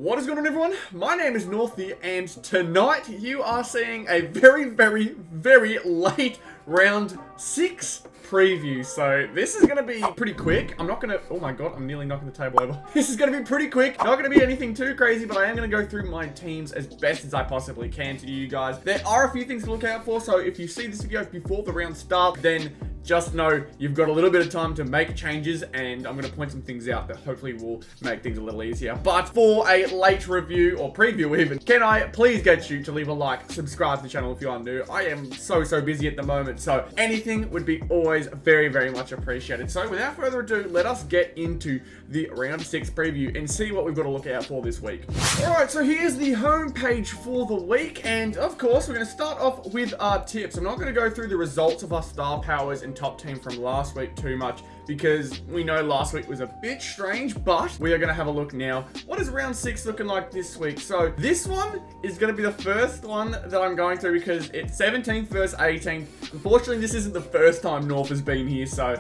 What is going on, everyone? My name is Northy, and tonight you are seeing a very late round 6 preview. So this is going to be pretty quick. I'm not going to... Oh my god, I'm nearly knocking the table over. This is going to be pretty quick. Not going to be anything too crazy, but I am going to go through my teams as best as I possibly can to you guys. There are a few things to look out for, so if you see this video before the round starts, then just know you've got a little bit of time to make changes, and I'm going to point some things out that hopefully will make things a little easier. But for a late review, or preview even, can I please get you to leave a like, subscribe to the channel if you are new. I am so busy at the moment, so anything would be always very much appreciated. So without further ado, let us get into the round 6 preview and see what we've got to look out for this week. Alright, so here's the home page for the week, and of course we're going to start off with our tips. I'm not going to go through the results of our star powers and top team from last week too much, because we know last week was a bit strange, but we are going to have a look now. What is round 6 looking like this week? So this one is going to be the first one that I'm going through because it's 17th versus 18th. Unfortunately, this isn't the first time North has been here, so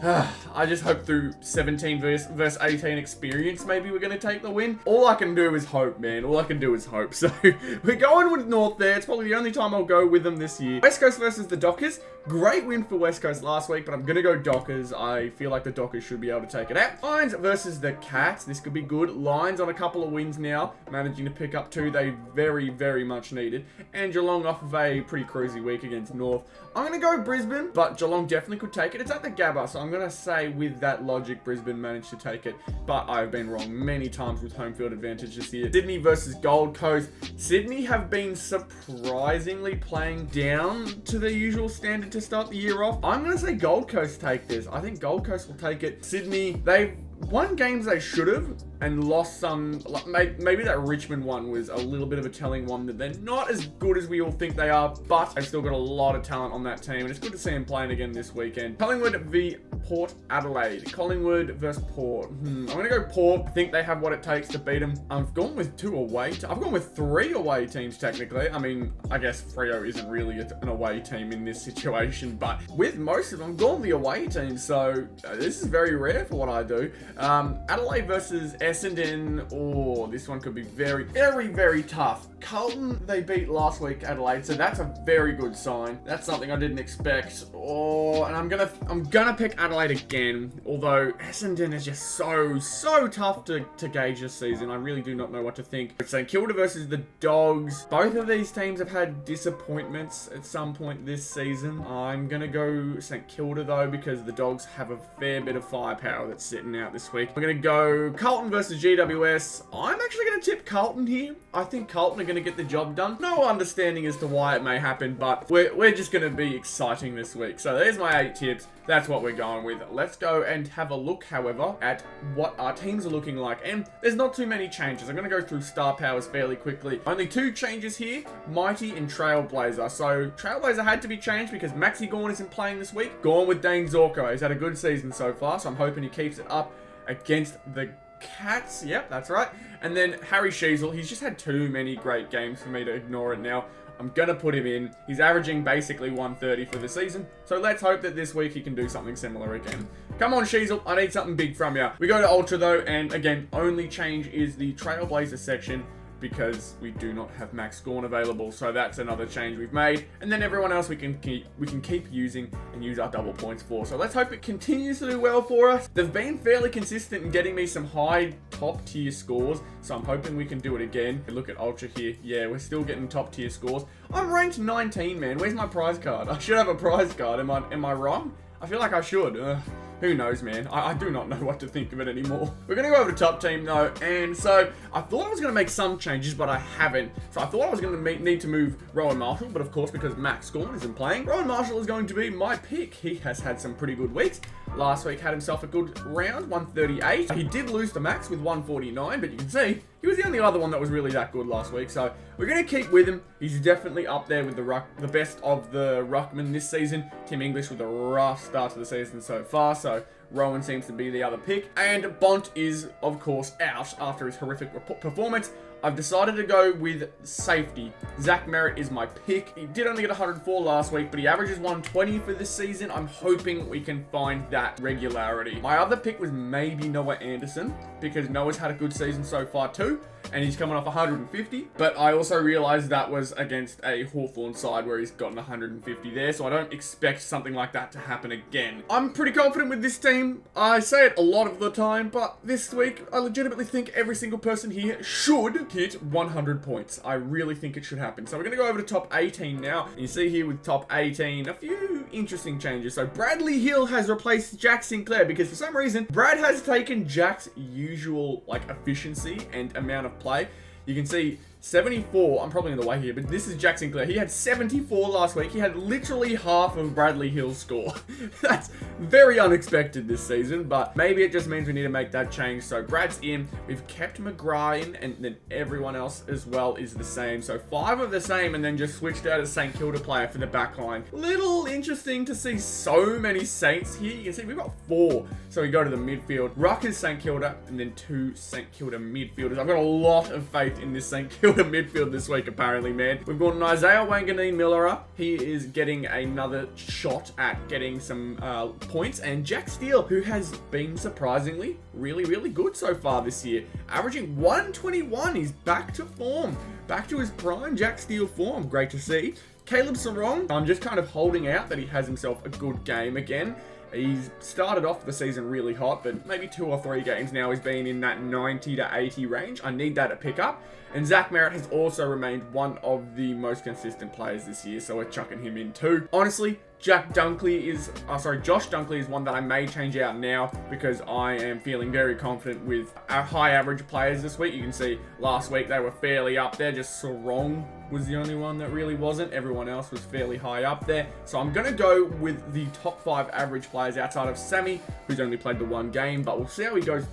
I just hope through 17 versus 18 experience, maybe we're going to take the win. All I can do is hope, man. All I can do is hope. So we're going with North there. It's probably the only time I'll go with them this year. West Coast versus the Dockers. Great win for West Coast last week, but I'm going to go Dockers. I feel like the Dockers should be able to take it out. Lions versus the Cats. This could be good. Lions on a couple of wins now, managing to pick up 2 they very much needed. And Geelong off of a pretty cruisy week against North. I'm going to go Brisbane, but Geelong definitely could take it. It's at the Gabba, so I'm going to say with that logic, Brisbane managed to take it. But I've been wrong many times with home field advantage this year. Sydney versus Gold Coast. Sydney have been surprisingly playing down to their usual standard to start the year off. I'm going to say Gold Coast take this. I think Gold Coast will take it. Sydney, they've won games they should have and lost some. Maybe that Richmond one was a little bit of a telling one that they're not as good as we all think they are, but they've still got a lot of talent on that team, and it's good to see them playing again this weekend. Collingwood v Port Adelaide. Collingwood versus Port. I'm going to go Port. I think they have what it takes to beat them. I've gone with 2 away. I've gone with 3 away teams, technically. I mean, I guess Freo isn't really an away team in this situation, but with most of them, I've gone the away team, so this is very rare for what I do. Adelaide versus Essendon. Oh, this one could be very tough. Carlton, they beat last week, Adelaide, so that's a very good sign. That's something I didn't expect. Oh, and I'm gonna pick Adelaide again, although Essendon is just so tough to gauge this season. I really do not know what to think. St Kilda versus the Dogs. Both of these teams have had disappointments at some point this season. I'm gonna go St Kilda though, because the Dogs have a fair bit of firepower that's sitting out this week. We're gonna go Carlton versus GWS. I'm actually gonna tip Carlton here. I think Carlton are gonna get the job done. No understanding as to why it may happen, but we're just gonna be exciting this week. So there's my 8 tips. That's what we're going with. Let's go and have a look, however, at what our teams are looking like. And there's not too many changes. I'm going to go through star powers fairly quickly. Only 2 changes here, Mighty and Trailblazer. So Trailblazer had to be changed because Maxi Gawn isn't playing this week. Gone with Dane Zorko. He's had a good season so far, so I'm hoping he keeps it up against the Cats. Yep, that's right. And then Harry Sheasel. He's just had too many great games for me to ignore it now. I'm going to put him in. He's averaging basically 130 for the season. So let's hope that this week he can do something similar again. Come on, Sheasel. I need something big from you. We go to Ultra, though. And again, only change is the Trailblazer section, because we do not have Max Gawn available, so that's another change we've made. And then everyone else we can keep using and use our double points for. So let's hope it continues to do well for us. They've been fairly consistent in getting me some high top tier scores, so I'm hoping we can do it again. Look at Ultra here. Yeah, we're still getting top tier scores. I'm ranked 19, man. Where's my prize card? I should have a prize card. Am I wrong? I feel like I should. Who knows, man? I do not know what to think of it anymore. We're going to go over to top team, though. And so I thought I was going to make some changes, but I haven't. So I thought I was going to need to move Rowan Marshall. But of course, because Max Gawn isn't playing, Rowan Marshall is going to be my pick. He has had some pretty good weeks. Last week had himself a good round, 138. He did lose to Max with 149, but you can see he was the only other one that was really that good last week. So we're going to keep with him. He's definitely up there with the best of the ruckman this season. Tim English with a rough start to the season so far. So Rowan seems to be the other pick. And Bont is, of course, out after his horrific performance. I've decided to go with safety. Zach Merritt is my pick. He did only get 104 last week, but he averages 120 for this season. I'm hoping we can find that regularity. My other pick was maybe Noah Anderson, because Noah's had a good season so far too. and he's coming off 150. But I also realized that was against a Hawthorn side where he's gotten 150 there, so I don't expect something like that to happen again. I'm pretty confident with this team. I say it a lot of the time, but this week, I legitimately think every single person here should hit 100 points. I really think it should happen. So we're going to go over to top 18 now. And you see here with top 18, a few interesting changes. So Bradley Hill has replaced Jack Sinclair because for some reason, Brad has taken Jack's usual like efficiency and amount of play. You can see 74, I'm probably in the way here, but this is Jack Sinclair. He had 74 last week. He had literally half of Bradley Hill's score. That's very unexpected this season, but maybe it just means we need to make that change. So Brad's in. We've kept McGrath in, and then everyone else as well is the same. So 5 of the same, and then just switched out a St Kilda player for the back line. Little interesting to see so many Saints here. You can see we've got 4. So we go to the midfield. Ruckers St Kilda, and then 2 St Kilda midfielders. I've got a lot of faith in this St Kilda midfield this week, apparently, man. We've got an Isaiah Wanganeen-Miller. He is getting another shot at getting some points. And Jack Steele, who has been surprisingly really, really good so far this year. Averaging 121. He's back to form. Back to his prime Jack Steele form. Great to see. Caleb Sarong, I'm just kind of holding out that he has himself a good game again. He's started off the season really hot, but maybe 2 or 3 games now he's been in that 90 to 80 range. I need that to pick up. And Zach Merritt has also remained one of the most consistent players this year, so we're chucking him in too. Honestly, Josh Dunkley is one that I may change out now because I am feeling very confident with our high average players this week. You can see last week they were fairly up there. Just Sarong was the only one that really wasn't. Everyone else was fairly high up there. So I'm going to go with the top 5 average players outside of Sammy, who's only played the 1 game, but we'll see how he goes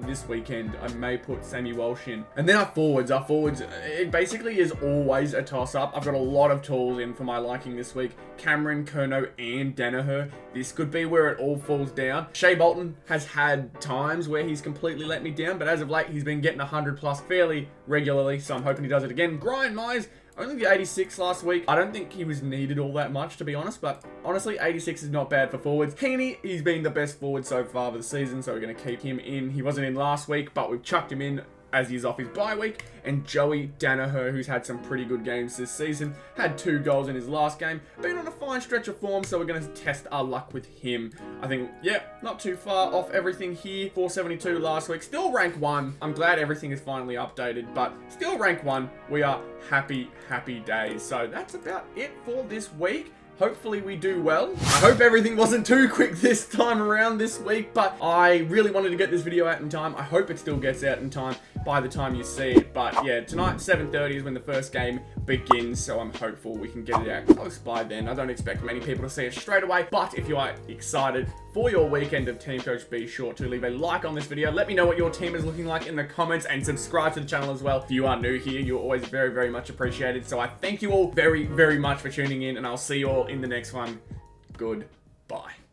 this weekend. I may put Sammy Walsh in. And then our forwards, it basically is always a toss-up. I've got a lot of tools in for my liking this week. Cameron, Curnow, and Danaher. This could be where it all falls down. Shea Bolton has had times where he's completely let me down, but as of late, he's been getting 100 plus fairly regularly, so I'm hoping he does it again. Brian Myers, only the 86 last week. I don't think he was needed all that much, to be honest, but honestly, 86 is not bad for forwards. Heaney, he's been the best forward so far of the season, so we're going to keep him in. He wasn't in last week, but we've chucked him in as he's off his bye week. And Joey Danaher, who's had some pretty good games this season, had 2 goals in his last game, been on a fine stretch of form, so we're going to test our luck with him. I think, yeah, not too far off everything here. 472 last week, still rank 1. I'm glad everything is finally updated, but still rank 1. We are happy days. So that's about it for this week. Hopefully we do well. I hope everything wasn't too quick this time around this week, but I really wanted to get this video out in time. I hope it still gets out in time by the time you see it. But yeah, tonight 7:30 is when the first game begins, so I'm hopeful we can get it out close by then. I don't expect many people to see it straight away, but if you are excited for your weekend of Teamcoach, be sure to leave a like on this video. Let me know what your team is looking like in the comments, and subscribe to the channel as well. If you are new here, you're always very, very much appreciated. So I thank you all very, very much for tuning in, and I'll see you all in the next one. Goodbye.